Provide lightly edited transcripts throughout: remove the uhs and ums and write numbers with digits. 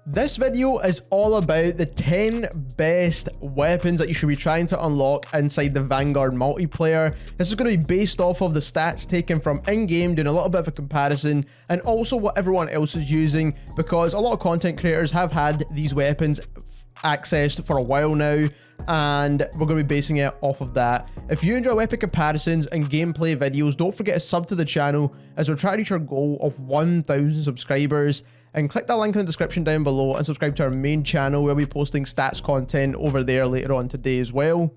This video is all about the 10 best weapons that you should be trying to unlock inside the Vanguard multiplayer. This is going to be based off of the stats taken from in-game, doing a little bit of a comparison, and also what everyone else is using, because a lot of content creators have had these weapons accessed for a while now, and we're going to be basing it off of that. If you enjoy weapon comparisons and gameplay videos, don't forget to sub to the channel as we're trying to reach our goal of 1,000 subscribers. And click that link in the description down below and subscribe to our main channel. We'll be posting stats content over there later on today as well.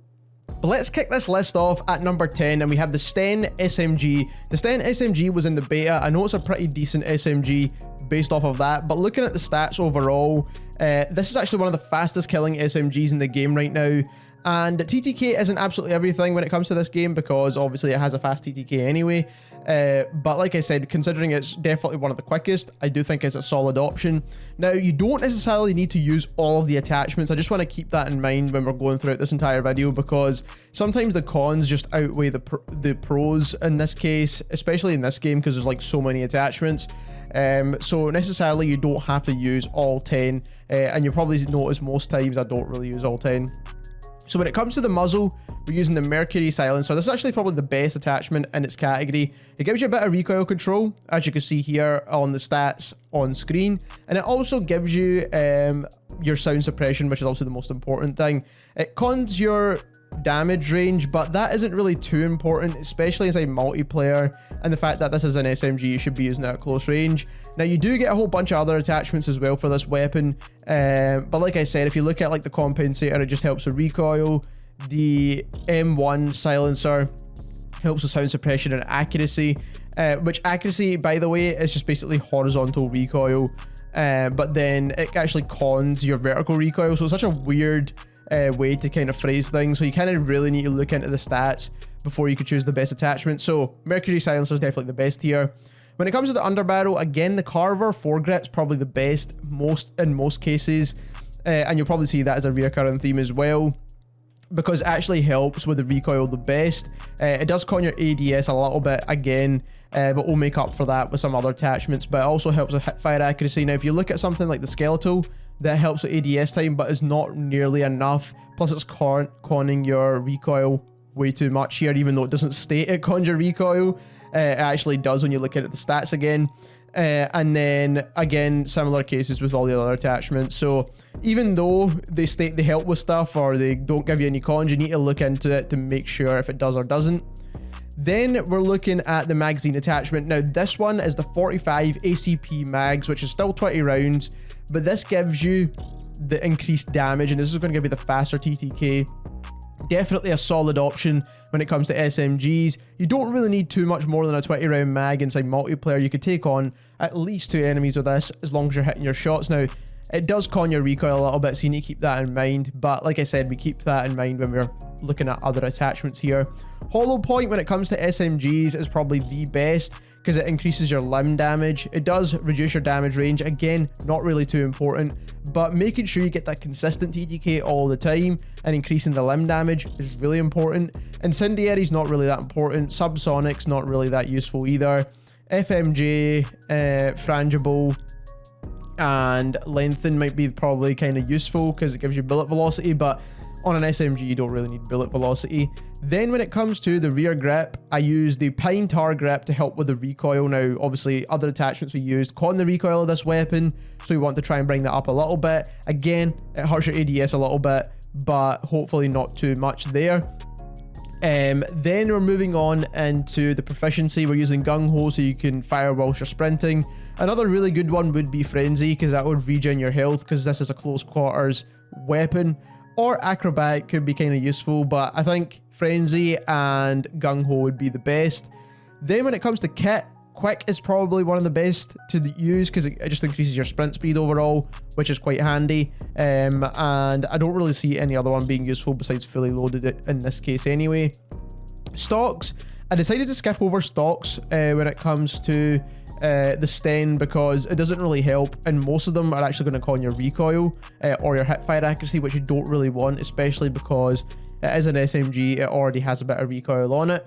But let's kick this list off at number 10, and we have the Sten Smg. The Sten Smg was in the beta. I know it's a pretty decent SMG based off of that, but looking at the stats overall, this is actually one of the fastest killing SMGs in the game right now. And TTK isn't absolutely everything when it comes to this game, because obviously it has a fast TTK anyway. But like I said, considering it's definitely one of the quickest, I do think it's a solid option. Now, you don't necessarily need to use all of the attachments. I just want to keep that in mind when we're going throughout this entire video, because sometimes the cons just outweigh the pros in this case, especially in this game, because there's like so many attachments. So necessarily you don't have to use all 10, and you'll probably notice most times I don't really use all 10. So when it comes to the muzzle, we're using the Mercury Silencer. This is actually probably the best attachment in its category. It gives you a bit of recoil control, as you can see here on the stats on screen. And it also gives you your sound suppression, which is also the most important thing. It cons your damage range, but that isn't really too important, especially as a multiplayer, and the fact that this is an SMG, you should be using it at close range. Now, you do get a whole bunch of other attachments as well for this weapon, but like I said, if you look at like the compensator, it just helps with recoil. The M1 silencer helps with sound suppression and accuracy, which accuracy, by the way, is just basically horizontal recoil, but then it actually cons your vertical recoil, so it's such a weird way to kind of phrase things. So you kind of really need to look into the stats before you could choose the best attachment. So Mercury Silencer is definitely the best here. When it comes to the underbarrel, again, the Carver foregrip's probably the best in most cases, and you'll probably see that as a recurring theme as well, because it actually helps with the recoil the best. It does con your ADS a little bit again, but we'll make up for that with some other attachments, but it also helps with hipfire accuracy. Now, if you look at something like the Skeletal, that helps with ADS time, but is not nearly enough. Plus, it's conning your recoil way too much here, even though it doesn't state it cons your recoil. It actually does when you look at the stats again. And then, again, similar cases with all the other attachments. So even though they state they help with stuff or they don't give you any cons, you need to look into it to make sure if it does or doesn't. Then we're looking at the magazine attachment. Now, this one is the 45 ACP mags, which is still 20 rounds, but this gives you the increased damage, and this is going to give you the faster TTK. Definitely a solid option when it comes to SMGs. You don't really need too much more than a 20 round mag inside multiplayer. You could take on at least 2 enemies with this as long as you're hitting your shots. Now, it does con your recoil a little bit, so you need to keep that in mind. But like I said, we keep that in mind when we're looking at other attachments here. Hollow point when it comes to SMGs is probably the best, because it increases your limb damage. It does reduce your damage range. Again, not really too important, but making sure you get that consistent TTK all the time and increasing the limb damage is really important. Incendiary's not really that important. Subsonic's not really that useful either. FMJ, frangible, and lengthen might be probably kind of useful because it gives you bullet velocity, but on an SMG, you don't really need bullet velocity. Then when it comes to the rear grip, I use the pine tar grip to help with the recoil. Now, obviously, other attachments we used con the recoil of this weapon, so we want to try and bring that up a little bit. Again, it hurts your ADS a little bit, but hopefully not too much there. Then we're moving on into the proficiency. We're using gung ho, so you can fire whilst you're sprinting. Another really good one would be frenzy, because that would regen your health, because this is a close quarters weapon. Or acrobatic could be kind of useful, but I think frenzy and gung ho would be the best. Then when it comes to kit, quick is probably one of the best to use, because it just increases your sprint speed overall, which is quite handy. And I don't really see any other one being useful besides fully loaded in this case anyway. Stocks, I decided to skip over stocks when it comes to the Sten, because it doesn't really help, and most of them are actually going to con your recoil or your hipfire accuracy, which you don't really want, especially because it is an SMG. It already has a bit of recoil on it.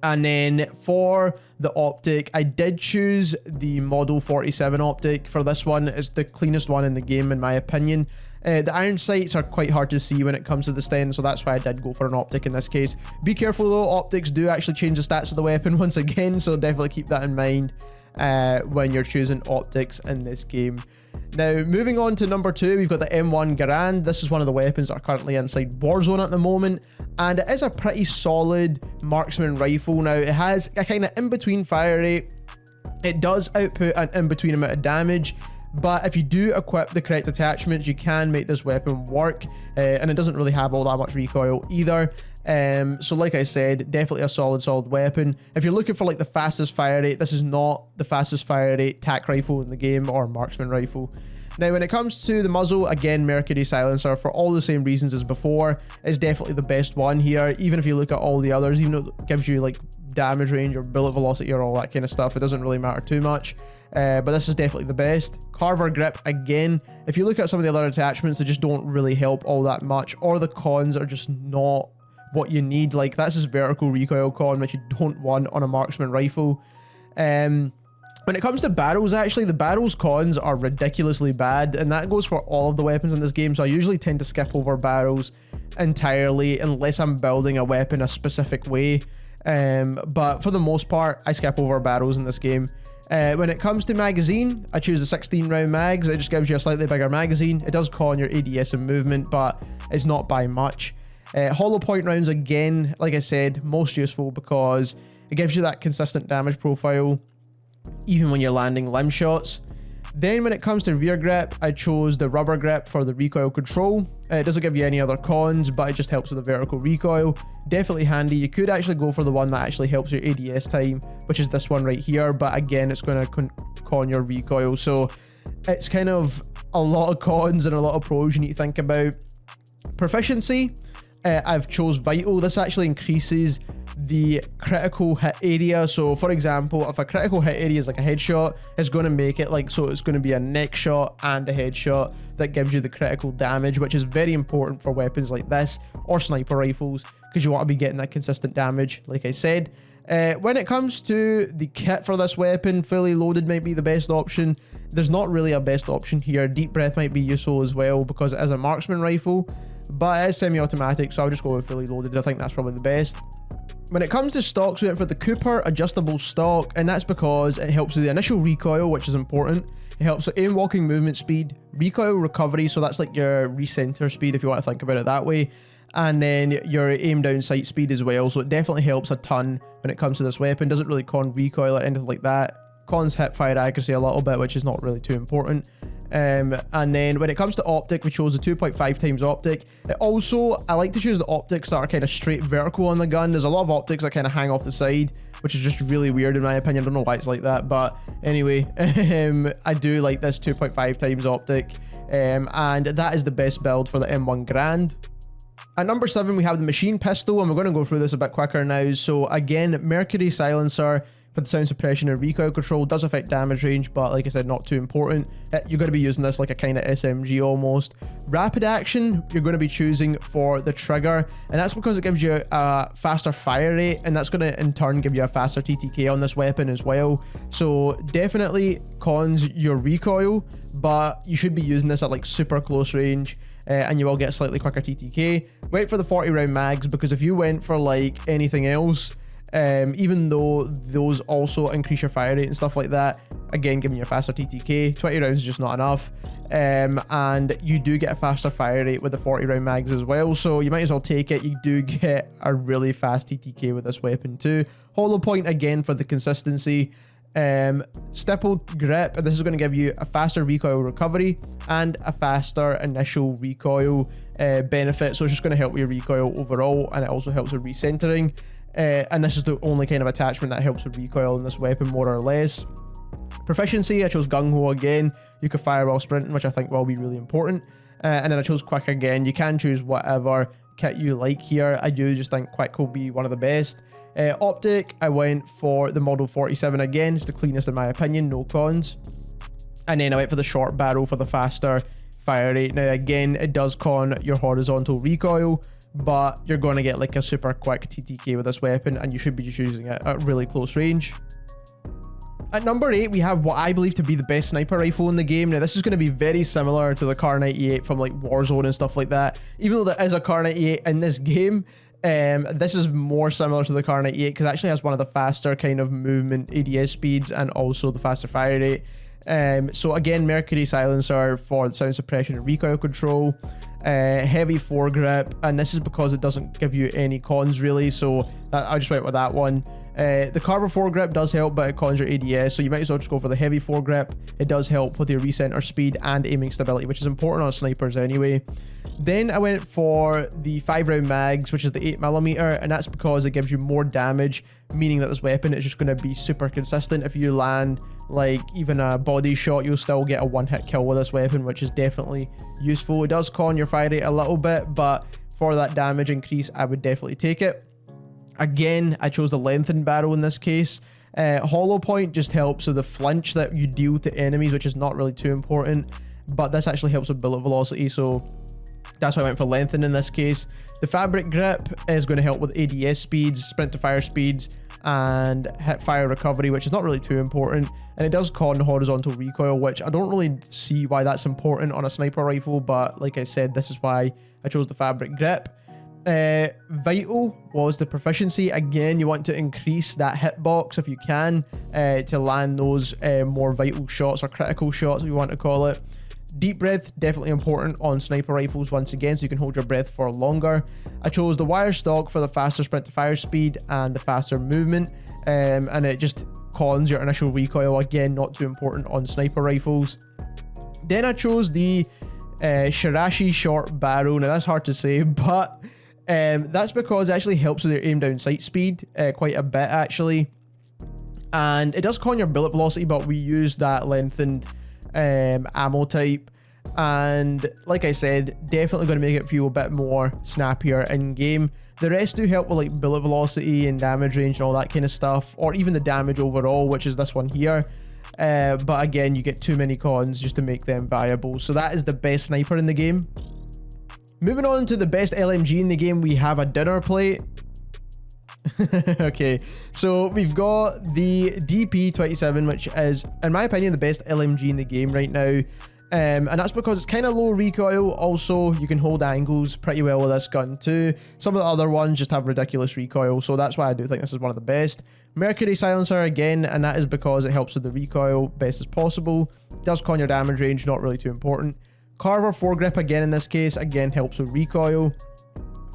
And then for the optic, I did choose the Model 47 optic for this one. It's the cleanest one in the game, in my opinion. The iron sights are quite hard to see when it comes to the Sten, so that's why I did go for an optic in this case. Be careful though, optics do actually change the stats of the weapon once again, so definitely keep that in mind when you're choosing optics in this game. Now, moving on to number 2, we've got the M1 Garand. This is one of the weapons that are currently inside Warzone at the moment, and it is a pretty solid marksman rifle. Now, it has a kind of in-between fire rate. It does output an in-between amount of damage, but if you do equip the correct attachments, you can make this weapon work, and it doesn't really have all that much recoil either. So like I said, definitely a solid weapon. If you're looking for like the fastest fire rate, this is not the fastest fire rate tac rifle in the game or marksman rifle. Now, when it comes to the muzzle, again, Mercury silencer, for all the same reasons as before, is definitely the best one here. Even if you look at all the others, even though it gives you like damage range or bullet velocity or all that kind of stuff, it doesn't really matter too much. But this is definitely the best. Carver grip, again, if you look at some of the other attachments, they just don't really help all that much, or the cons are just not what you need. Like, that's just vertical recoil con, which you don't want on a marksman rifle. When it comes to barrels, actually, the barrels cons are ridiculously bad, and that goes for all of the weapons in this game, so I usually tend to skip over barrels entirely unless I'm building a weapon a specific way. But for the most part, I skip over barrels in this game. When it comes to magazine, I choose the 16 round mags. It just gives you a slightly bigger magazine. It does con your ADS and movement, but it's not by much. Hollow point rounds, again, like I said, most useful because it gives you that consistent damage profile even when you're landing limb shots. Then when it comes to rear grip, I chose the rubber grip for the recoil control. It doesn't give you any other cons, but it just helps with the vertical recoil. Definitely handy. You could actually go for the one that actually helps your ADS time, which is this one right here, but again, it's going to con your recoil. So it's kind of a lot of cons and a lot of pros you need to think about. Proficiency, I've chose Vital. This actually increases the critical hit area. So for example, if a critical hit area is like a headshot, it's going to make it like, so it's going to be a neck shot and a headshot that gives you the critical damage, which is very important for weapons like this or sniper rifles, because you want to be getting that consistent damage, like I said. When it comes to the kit for this weapon, fully loaded might be the best option. There's not really a best option here. Deep breath might be useful as well because it is a marksman rifle, but it is semi-automatic, so I'll just go with fully loaded. I think that's probably the best. When it comes to stocks, we went for the Cooper adjustable stock, and that's because it helps with the initial recoil, which is important. It helps with aim walking movement speed, recoil recovery, so that's like your recenter speed if you want to think about it that way, and then your aim down sight speed as well. So it definitely helps a ton when it comes to this weapon. Doesn't really con recoil or anything like that. Cons hip fire accuracy a little bit, which is not really too important. And then when it comes to optic, we chose the 2.5 times optic. It also, I like to choose the optics that are kind of straight vertical on the gun. There's a lot of optics that kind of hang off the side, which is just really weird in my opinion. I don't know why it's like that, but anyway, I do like this 2.5 times optic, and that is the best build for the M1 Garand. At number 7, we have the machine pistol, and we're going to go through this a bit quicker now. So again, Mercury silencer for the sound suppression and recoil control, does affect damage range, but like I said, not too important. You're going to be using this like a kind of SMG almost. Rapid action, you're going to be choosing for the trigger, and that's because it gives you a faster fire rate, and that's going to in turn give you a faster TTK on this weapon as well. So definitely cons your recoil, but you should be using this at like super close range. And you will get slightly quicker TTK. Wait for the 40 round mags, because if you went for like anything else, even though those also increase your fire rate and stuff like that, again giving you a faster TTK, 20 rounds is just not enough. And you do get a faster fire rate with the 40 round mags as well, so you might as well take it. You do get a really fast TTK with this weapon too. Hollow point again for the consistency. Stippled grip, and this is going to give you a faster recoil recovery and a faster initial recoil benefit, so it's just going to help your recoil overall, and it also helps with recentering. And this is the only kind of attachment that helps with recoil in this weapon, more or less. Proficiency, I chose Gung Ho again. You can fire while sprinting, which I think will be really important. And then I chose Quick again. You can choose whatever kit you like here. I do just think Quick will be one of the best. Optic, I went for the Model 47 again. It's the cleanest in my opinion, no cons. And then I went for the short barrel for the faster fire rate. Now again, it does con your horizontal recoil, but you're going to get like a super quick TTK with this weapon, and you should be just using it at really close range. At number 8, we have what I believe to be the best sniper rifle in the game. Now, this is going to be very similar to the Kar 98 from like Warzone and stuff like that. Even though there is a Kar 98 in this game, this is more similar to the Kar 98 because it actually has one of the faster kind of movement ADS speeds and also the faster fire rate. So again, Mercury silencer for the sound suppression and recoil control. Heavy foregrip, and this is because it doesn't give you any cons really, so I just went with that one. The carbon foregrip does help, but it cons your ADS, so you might as well just go for the heavy foregrip. It does help with your recenter speed and aiming stability, which is important on snipers anyway. Then I went for the 5-round mags, which is the 8mm, and that's because it gives you more damage, meaning that this weapon is just going to be super consistent. If you land like even a body shot, you'll still get a one-hit kill with this weapon, which is definitely useful. It does con your fire rate a little bit, but for that damage increase, I would definitely take it. Again, I chose the lengthened barrel in this case. Hollow point just helps with the flinch that you deal to enemies, which is not really too important, but this actually helps with bullet velocity, so that's why I went for lengthened in this case. The fabric grip is going to help with ADS speeds, sprint to fire speeds, and hip fire recovery, which is not really too important, and it does con horizontal recoil, which I don't really see why that's important on a sniper rifle, but like I said, this is why I chose the fabric grip. Vital was the proficiency. Again, you want to increase that hitbox if you can to land those more vital shots or critical shots, if you want to call it. Deep breath, definitely important on sniper rifles once again, so you can hold your breath for longer. I chose the wire stock for the faster sprint to fire speed and the faster movement, and it just cons your initial recoil, again not too important on sniper rifles. Then I chose the Shirashi short barrel. Now that's hard to say, but that's because it actually helps with your aim down sight speed quite a bit actually, and it does con your bullet velocity, but we use that lengthened ammo type, and like I said, definitely going to make it feel a bit more snappier in game. The rest do help with like bullet velocity and damage range and all that kind of stuff, or even the damage overall, which is this one here. But again, you get too many cons just to make them viable. So that is the best sniper in the game. Moving on to the best LMG in the game, we have a dinner plate. Okay, so we've got the DP27, which is, in my opinion, the best LMG in the game right now. And that's because it's kind of low recoil. Also, you can hold angles pretty well with this gun too. Some of the other ones just have ridiculous recoil, so that's why I do think this is one of the best. Mercury silencer again, and that is because it helps with the recoil best as possible. It does con your damage range, not really too important. Carver foregrip again in this case, again helps with recoil.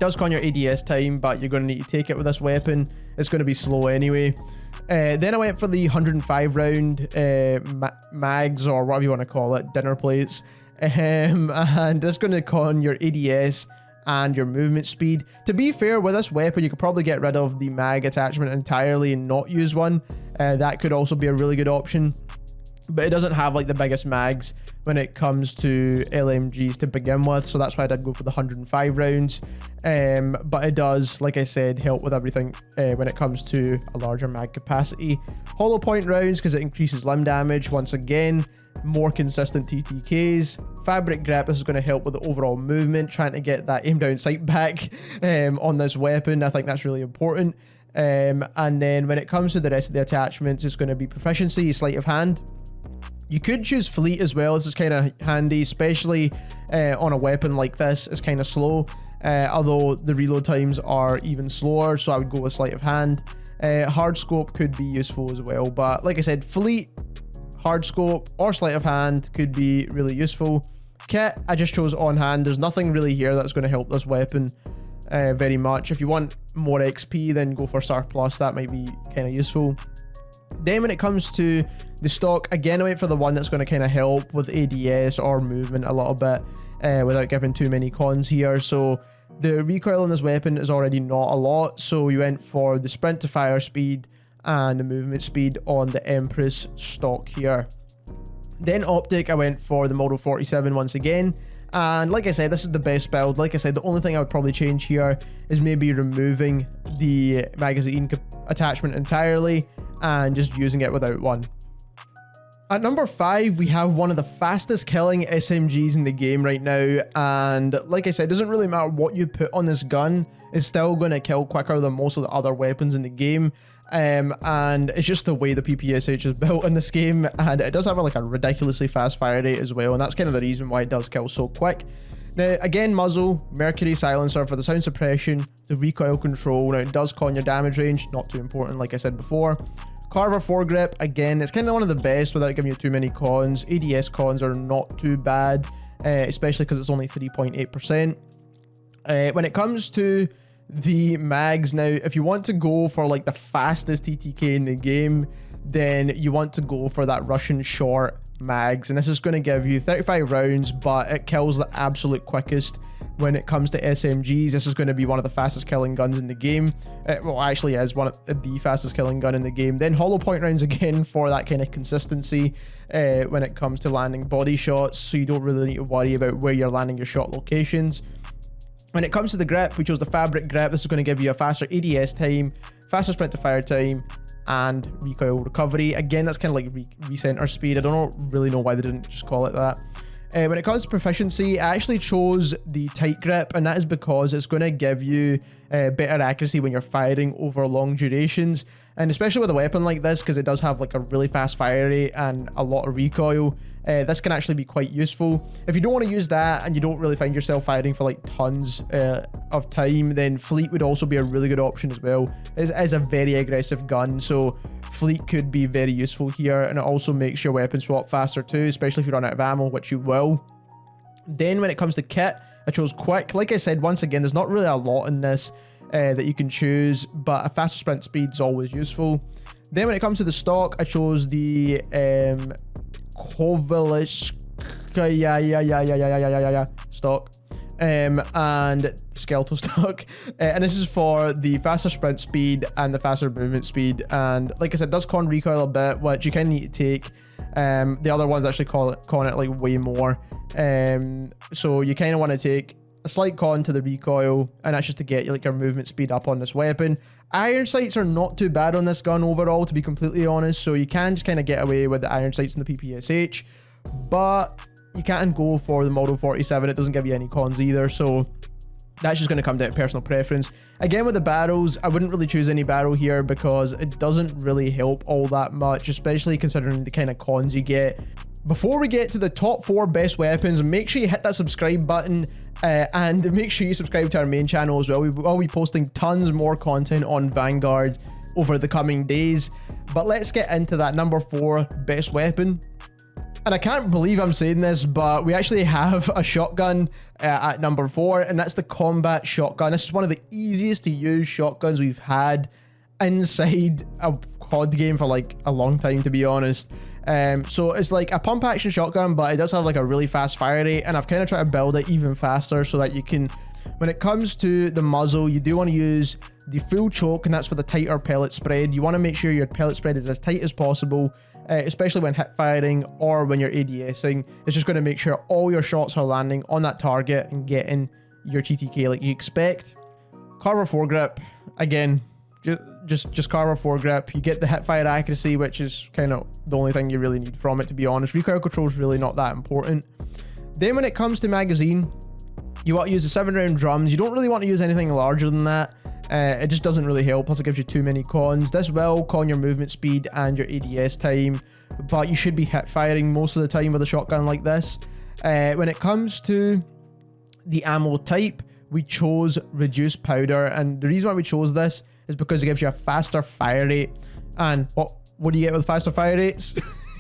Does con your ADS time, but you're going to need to take it with this weapon. It's going to be slow anyway. Then I went for the 105 round mags, or whatever you want to call it, dinner plates. And it's going to con your ADS and your movement speed. To be fair, with this weapon, you could probably get rid of the mag attachment entirely and not use one. That could also be a really good option. But it doesn't have like the biggest mags when it comes to LMGs to begin with, so that's why I did go for the 105 rounds. But it does, like I said, help with everything when it comes to a larger mag capacity. Hollow point rounds because it increases limb damage. Once again, more consistent TTKs. Fabric grip, this is going to help with the overall movement, trying to get that aim down sight back on this weapon. I think that's really important. And then when it comes to the rest of the attachments, it's going to be proficiency, sleight of hand. You could choose fleet as well. This is kind of handy, especially on a weapon like this. It's kind of slow, although the reload times are even slower, so I would go with sleight of hand. Hard scope could be useful as well, but like I said, fleet, hard scope, or sleight of hand could be really useful. Kit, I just chose on hand. There's nothing really here that's going to help this weapon very much. If you want more XP, then go for Star Plus. That might be kind of useful. Then when it comes to the stock, again, I went for the one that's going to kind of help with ADS or movement a little bit without giving too many cons here. So the recoil on this weapon is already not a lot, so we went for the sprint to fire speed and the movement speed on the Empress stock here. Then optic, I went for the Model 47 once again. And like I said, this is the best build. Like I said, the only thing I would probably change here is maybe removing the magazine attachment entirely and just using it without one. At number 5, we have one of the fastest killing SMGs in the game right now, and like I said, it doesn't really matter what you put on this gun, it's still going to kill quicker than most of the other weapons in the game. And it's just the way the PPSH is built in this game, and it does have like a ridiculously fast fire rate as well, and that's kind of the reason why it does kill so quick. Now again, muzzle, mercury silencer for the sound suppression, the recoil control. Now it does con your damage range, not too important like I said before. Carver foregrip, again, it's kind of one of the best without giving you too many cons. ADS cons are not too bad, especially because it's only 3.8%. When it comes to the mags, now if you want to go for like the fastest TTK in the game, then you want to go for that Russian short mags, and this is going to give you 35 rounds, but it kills the absolute quickest. When it comes to SMGs, this is going to be one of the fastest killing guns in the game. Well, actually is one of the fastest killing gun in the game. Then hollow point rounds again for that kind of consistency when it comes to landing body shots, so you don't really need to worry about where you're landing your shot locations. When it comes to the grip, we chose the fabric grip. This is going to give you a faster ADS time, faster sprint to fire time, and recoil recovery. Again, that's kind of like recenter speed. I don't really know why they didn't just call it that. When it comes to proficiency, I actually chose the tight grip, and that is because it's going to give you better accuracy when you're firing over long durations, and especially with a weapon like this, because it does have like a really fast fire rate and a lot of recoil, this can actually be quite useful. If you don't want to use that and you don't really find yourself firing for like tons of time, then fleet would also be a really good option as well. It is a very aggressive gun, so fleet could be very useful here, and it also makes your weapon swap faster too, especially if you run out of ammo, which you will. Then when it comes to kit, I chose quick. Like I said, once again, there's not really a lot in this that you can choose, but a faster sprint speed is always useful. Then when it comes to the stock, I chose the Kovalishka stock and skeletal stock, and this is for the faster sprint speed and the faster movement speed, and like I said, it does con recoil a bit, which you kind of need to take. The other ones actually con it like way more, so you kind of want to take a slight con to the recoil, and that's just to get like your movement speed up on this weapon. Iron sights are not too bad on this gun overall, to be completely honest, so you can just kind of get away with the iron sights in the PPSH, but you can't go for the Model 47. It doesn't give you any cons either, so that's just going to come down to personal preference. Again, with the barrels, I wouldn't really choose any barrel here because it doesn't really help all that much, especially considering the kind of cons you get. Before we get to the top 4 best weapons, make sure you hit that subscribe button and make sure you subscribe to our main channel as well. We will be posting tons more content on Vanguard over the coming days. But let's get into that number 4 best weapon. And I can't believe I'm saying this, but we actually have a shotgun at number 4, and that's the combat shotgun. This is one of the easiest to use shotguns we've had inside a COD game for like a long time, to be honest. So it's like a pump action shotgun, but it does have like a really fast fire rate, and I've kind of tried to build it even faster so that you can, when it comes to the muzzle, you do want to use the full choke, and that's for the tighter pellet spread. You want to make sure your pellet spread is as tight as possible, especially when hip firing or when you're ADSing. It's just going to make sure all your shots are landing on that target and getting your TTK like you expect. Carver foregrip, again, just Carver foregrip. You get the hip fire accuracy, which is kind of the only thing you really need from it, to be honest. Recoil control is really not that important. Then when it comes to magazine, you want to use the 7-round drums. You don't really want to use anything larger than that. It just doesn't really help, plus it gives you too many cons. This will con your movement speed and your ADS time, but you should be hip firing most of the time with a shotgun like this. When it comes to the ammo type, we chose reduced powder, and the reason why we chose this is because it gives you a faster fire rate. And what do you get with faster fire rates?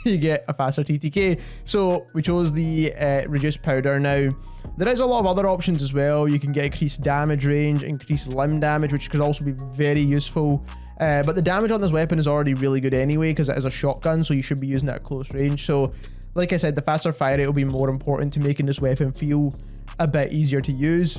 You get a faster TTK. So we chose the reduced powder. Now there is a lot of other options as well. You can get increased damage range, increased limb damage, which could also be very useful, but the damage on this weapon is already really good anyway because it is a shotgun, so you should be using it at close range. So like I said, the faster fire rate will be more important to making this weapon feel a bit easier to use.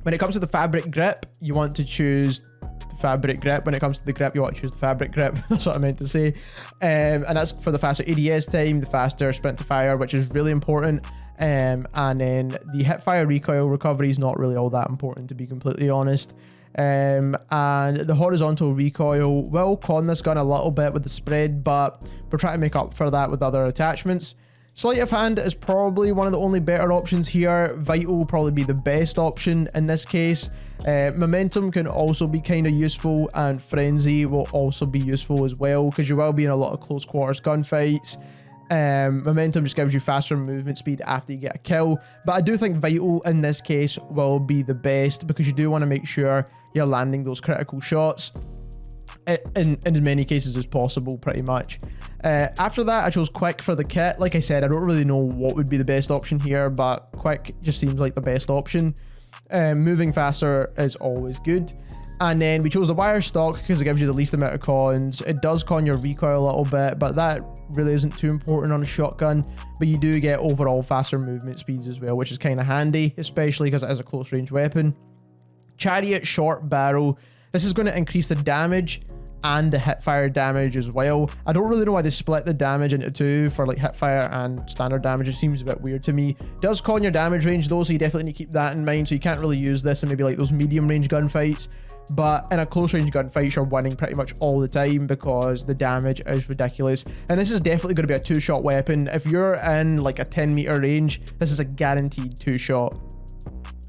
When it comes to the fabric grip, you want to choose the fabric grip. When it comes to the grip, you want to choose the fabric grip. That's what I meant to say. And that's for the faster ADS time, the faster sprint to fire, which is really important. And then the hip fire recoil recovery is not really all that important, to be completely honest. And the horizontal recoil will con this gun a little bit with the spread, but we're trying to make up for that with other attachments. Sleight of hand is probably one of the only better options here. Vital will probably be the best option in this case. Momentum can also be kind of useful, and frenzy will also be useful as well, because you will be in a lot of close quarters gunfights. Momentum just gives you faster movement speed after you get a kill, but I do think vital in this case will be the best, because you do want to make sure you're landing those critical shots in as many cases as possible, pretty much. After that, I chose quick for the kit. Like I said, I don't really know what would be the best option here, but quick just seems like the best option. Moving faster is always good. And then we chose the wire stock because it gives you the least amount of cons. It does con your recoil a little bit, but that really isn't too important on a shotgun. But you do get overall faster movement speeds as well, which is kind of handy, especially because it is a close range weapon. Chariot short barrel. This is going to increase the damage and the hipfire damage as well. I don't really know why they split the damage into two for like hipfire and standard damage. It seems a bit weird to me. It does con your damage range though, so you definitely need to keep that in mind. So you can't really use this in maybe like those medium range gunfights, but in a close range gunfight you're winning pretty much all the time because the damage is ridiculous. And this is definitely going to be a two-shot weapon. If you're in like a 10-meter range, this is a guaranteed two-shot.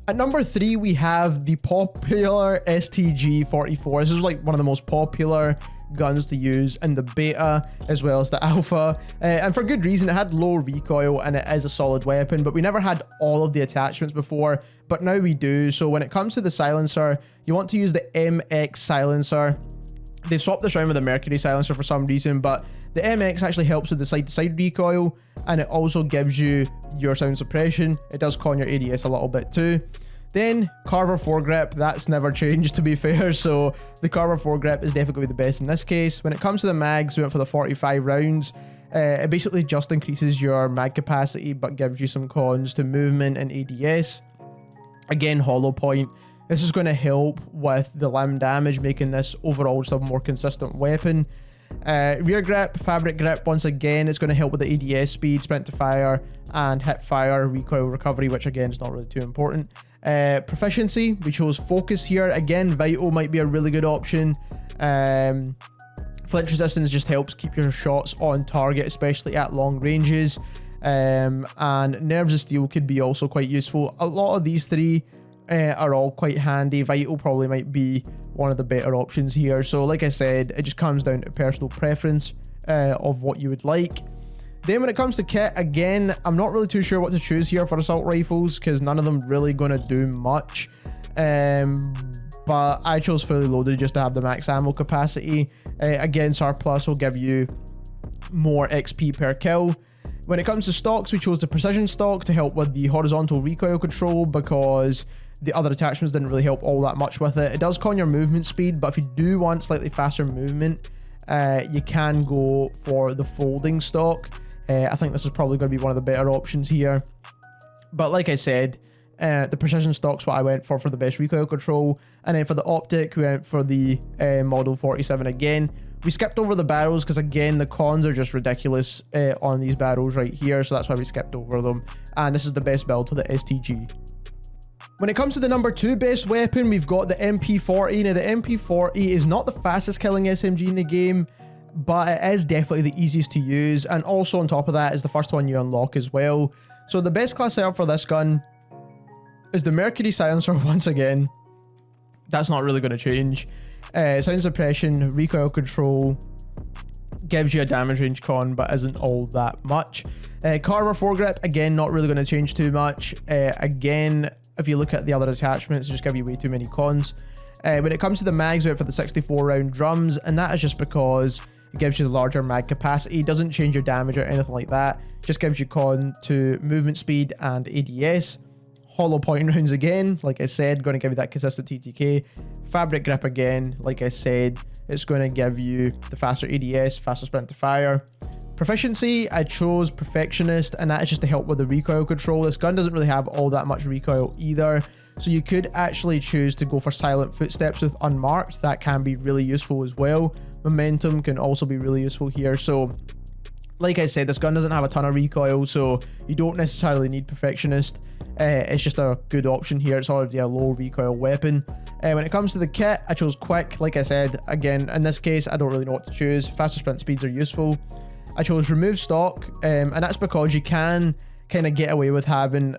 At number 3, we have the popular STG44. This is like one of the most popular guns to use in the beta as well as the alpha, and for good reason. It had low recoil and it is a solid weapon, but we never had all of the attachments before, but now we do. So when it comes to the silencer, you want to use the MX silencer. They've swapped this around with the Mercury silencer for some reason, but the MX actually helps with the side-to-side recoil, and it also gives you your sound suppression. It does con your ADS a little bit too. Then Carver foregrip, that's never changed to be fair, so the Carver foregrip is definitely the best in this case. When it comes to the mags, we went for the 45 rounds. It basically just increases your mag capacity but gives you some cons to movement and ADS. Again, hollow point. This is going to help with the limb damage, making this overall just a more consistent weapon. Rear grip, fabric grip, once again, it's going to help with the ADS speed, sprint to fire, and hip fire, recoil recovery, which again is not really too important. Proficiency, we chose focus here. Again, vital might be a really good option. Flinch resistance just helps keep your shots on target, especially at long ranges. And nerves of steel could be also quite useful. A lot of these three are all quite handy. Vital probably might be one of the better options here. So like I said, it just comes down to personal preference of what you would like. Then when it comes to kit, again, I'm not really too sure what to choose here for assault rifles because none of them really going to do much. But I chose fully loaded just to have the max ammo capacity. Again, surplus will give you more XP per kill. When it comes to stocks, we chose the precision stock to help with the horizontal recoil control because the other attachments didn't really help all that much with it. It does con your movement speed, but if you do want slightly faster movement, you can go for the folding stock. I think this is probably going to be one of the better options here. But like I said, the precision stock's what I went for the best recoil control. And then for the optic, we went for the Model 47 again. We skipped over the barrels because again, the cons are just ridiculous on these barrels right here. So that's why we skipped over them. And this is the best build to the STG. When it comes to the number 2 best weapon, we've got the MP40. Now the MP40 is not the fastest killing SMG in the game, but it is definitely the easiest to use, and also on top of that is the first one you unlock as well. So the best class setup for this gun is the Mercury silencer once again. That's not really going to change. Sound suppression, recoil control, gives you a damage range con, but isn't all that much. Carver foregrip, again, not really going to change too much. Again, if you look at the other attachments, just give you way too many cons. When it comes to the mags, we went for the 64 round drums, and that is just because it gives you the larger mag capacity. It doesn't change your damage or anything like that. It just gives you con to movement speed and ADS. Hollow point rounds again, like I said, going to give you that consistent TTK. Fabric grip again, like I said, it's going to give you the faster ADS, faster sprint to fire. Proficiency, I chose Perfectionist, and that is just to help with the recoil control. This gun doesn't really have all that much recoil either, so you could actually choose to go for silent footsteps with unmarked. That can be really useful as well. Momentum can also be really useful here. So like I said, this gun doesn't have a ton of recoil, so you don't necessarily need Perfectionist. It's just a good option here. It's already a low recoil weapon. When it comes to the kit, I chose quick. Like I said, again, in this case, I don't really know what to choose. Faster sprint speeds are useful. I chose remove stock, and that's because you can kind of get away with having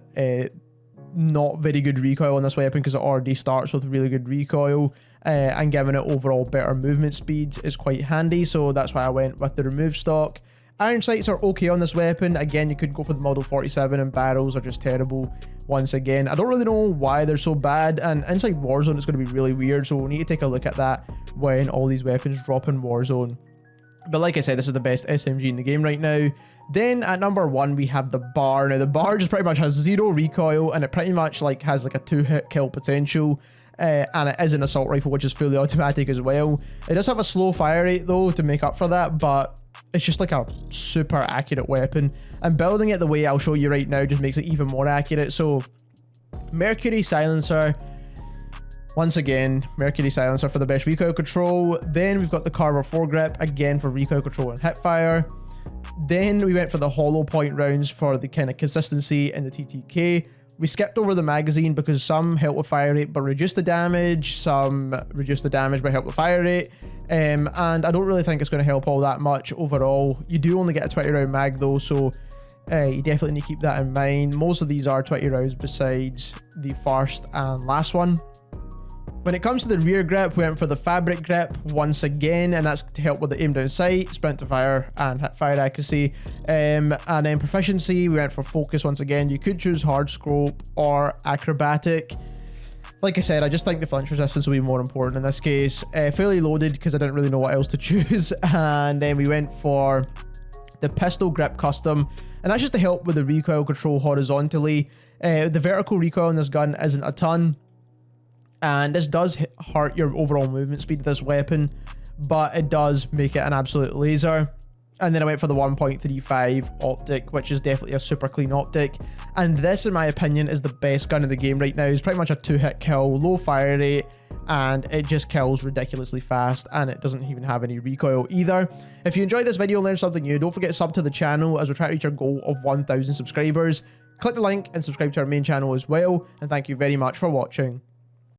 not very good recoil on this weapon because it already starts with really good recoil, and giving it overall better movement speeds is quite handy, so that's why I went with the remove stock. Iron sights are okay on this weapon. Again, you could go for the Model 47, and barrels are just terrible. Once again, I don't really know why they're so bad, and inside Warzone it's going to be really weird, so we'll need to take a look at that when all these weapons drop in Warzone. But like I said, this is the best SMG in the game right now. Then at number 1 we have the bar. Now the bar just pretty much has 0 recoil, and it pretty much like has like a 2-hit kill potential. And it is an assault rifle, which is fully automatic as well. It does have a slow fire rate though to make up for that, but it's just like a super accurate weapon. And building it the way I'll show you right now just makes it even more accurate. So Mercury silencer. Once again, Mercury silencer for the best recoil control. Then we've got the Carver foregrip, again for recoil control and hip fire. Then we went for the hollow point rounds for the kind of consistency in the TTK. We skipped over the magazine because some help with fire rate but reduce the damage, some reduce the damage but help with fire rate. And I don't really think it's going to help all that much overall. You do only get a 20 round mag though, so you definitely need to keep that in mind. Most of these are 20 rounds besides the first and last one. When it comes to the rear grip, we went for the fabric grip once again, and that's to help with the aim down sight, sprint to fire, and hip fire accuracy. And then proficiency, we went for focus once again. You could choose hard scope or acrobatic. Like I said, I just think the flinch resistance will be more important in this case. Fairly loaded because I didn't really know what else to choose. And then we went for the pistol grip custom, and that's just to help with the recoil control horizontally. The vertical recoil on this gun isn't a ton, and this does hurt your overall movement speed of this weapon, but it does make it an absolute laser. And then I went for the 1.35 optic, which is definitely a super clean optic. And this, in my opinion, is the best gun in the game right now. It's pretty much a 2-hit kill, low fire rate, and it just kills ridiculously fast, and it doesn't even have any recoil either. If you enjoyed this video and learned something new, don't forget to sub to the channel as we try to reach our goal of 1,000 subscribers. Click the link and subscribe to our main channel as well, and thank you very much for watching.